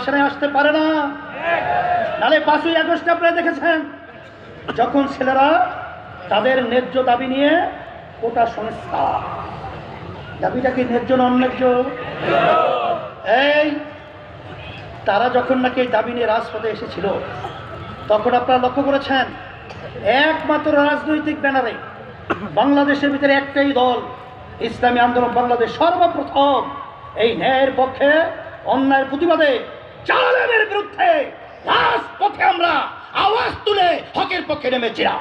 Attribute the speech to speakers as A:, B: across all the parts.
A: নির্বাচনে আসতে পারে না। নালে 5ই আগস্ট আপনারা দেখেছেন, যখন ছেলেরা তাদের ন্যায্য দাবি নিয়ে কোটা সংস্থা, দাবিটা কি ন্যায্য না অন্যায্য? এই তারা যখন নাকি এই দাবি নিয়ে রাজপথে এসেছিল, তখন আপনারা লক্ষ্য করেছেন একমাত্র রাজনৈতিক ব্যানারে বাংলাদেশের ভিতরে একটাই দল, ইসলামী আন্দোলন বাংলাদেশ, সর্বপ্রথম এই ন্যায়ের পক্ষে, অন্যায়ের প্রতিবাদে, জালেমের বিরুদ্ধে রাজপথে আমরা আওয়াজ তুলে হকের পক্ষে নেমেছিলাম।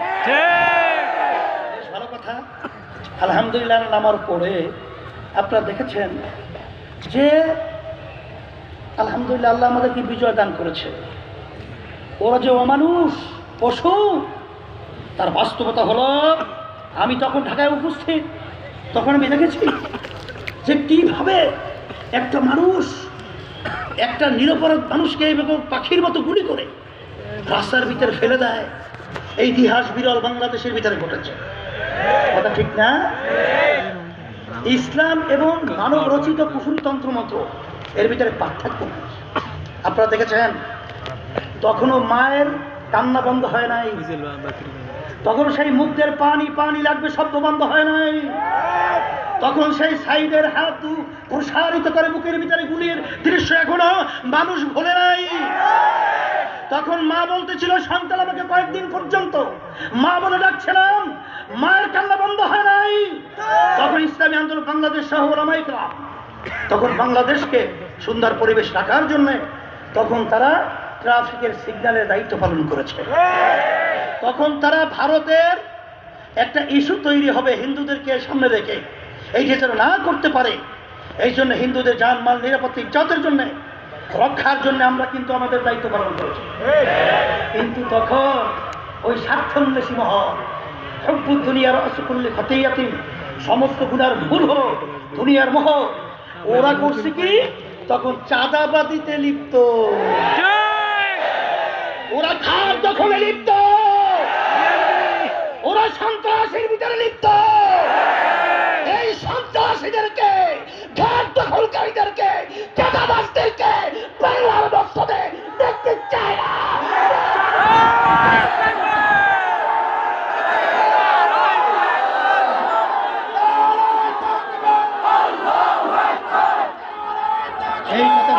A: ভালো কথা। আলহামদুলিল্লাহ নামার পরে আপনারা দেখেছেন যে আলহামদুলিল্লাহ আল্লাহ আমাদেরকে বিজয় দান করেছে। ওরা যে অমানুষ, পশু, তার বাস্তবতা হলো, আমি তখন ঢাকায় উপস্থিত, তখন আমি দেখেছি যে কীভাবে একটা মানুষ, একটা নিরপরাধ মানুষকে এইভাবে পাখির মতো গুলি করে রাস্তার ভিতরে ফেলে দেয়। এই ইতিহাস বিরল বাংলাদেশের ভিতরে ঘটেছে, কথা ঠিক না? ইসলাম এবং মানব রচিত কুফুরিতন্ত্র মন্ত্র এর ভিতরে পার্থক্য। আপনারা দেখেছেন তখনও মায়ের কান্না বন্ধ হয় নাই, তখন সেই মুখদের পানি পানি লাগবে শব্দ বন্ধ হয় নাই, তখন সেই সাইডের হাত প্রসারিত করে বুকের ভিতরে গুলির দৃশ্য এখনো মানুষ ভোলে নাই। তখন মা বলতেছিল সন্তান আমাকে কয়েকদিন পর্যন্ত মা বলে ডাকছিলাম, মায়ের কান্না বন্ধ হয় নাই। তখন ইসলামী আন্দোলন বাংলাদেশ সহ ওলামায়ে কেরাম তখন বাংলাদেশকে সুন্দর পরিবেশ রাখার জন্য তখন তারা ট্রাফিকের সিগন্যালের দায়িত্ব পালন করেছে। তখন তারা ভারতের একটা ইস্যু তৈরি হবে হিন্দুদেরকে সামনে রেখে, এইটা যেন না করতে পারে, এই জন্য হিন্দুদের জানমাল নিরাপত্তা ইজ্জতের জন্য রক্ষার জন্য আমরা কিন্তু আমাদের দায়িত্ব পালন করেছি। কিন্তু তখন ওই স্বার্থন্বেষী মহল, হুব্বুদ দুনিয়ার আসকুল্লি খতিয়াতিন, সমস্ত গুনার মূল হলো দুনিয়ার মোহ, ওরা করছে কি তখন চাঁদাবাদিতে লিপ্ত, ওরা খার দখলে লিপ্ত, ওরা সন্ত্রাসের ভিতরে লিপ্ত। এই সন্ত্রাসীদেরকে, ঘাট দখলকারীদেরকে, চাঁদাবাজদেরকে বাংলার বর্ষতে দেখতে চায় না। এই কথা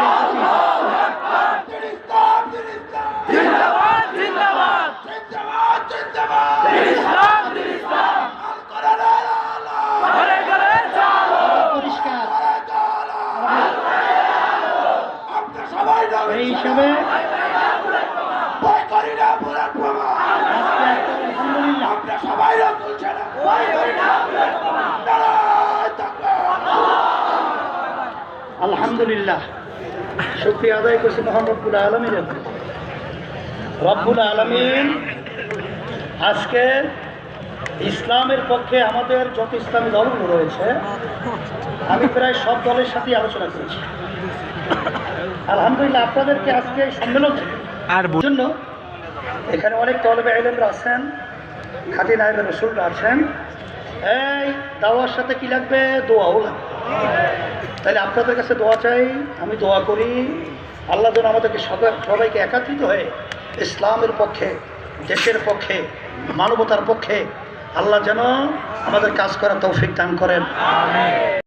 A: এই হিসাবে আলহামদুলিল্লাহ শুকরিয়া আদায় করছি মহান রব্বুল আলামিনের। রব্বুল আলামিন আজকে ইসলামের পক্ষে আমাদের যত ইসলামী দলগুলো রয়েছে, আমি প্রায় সব দলের সাথেই আলোচনা করেছি। আলহামদুলিল্লাহ আপনাদেরকে আজকে এই সম্মেলনে জন্য এখানে অনেক তলবে ইলমরা আছেন, খাঁটি নায়েবে রাসূলরা আছেন। এই দাওয়ার সাথে কি লাগবে? দোয়াও লাগবে। তাহলে আপনাদের কাছে দোয়া চাই, আমি দোয়া করি আল্লাহ যেন আমাদেরকে সবাইকে একত্রিত হয়ে ইসলামের পক্ষে, দেশের পক্ষে, মানবতার পক্ষে আল্লাহ যেন আমাদের কাজ করার তৌফিক দান করেন।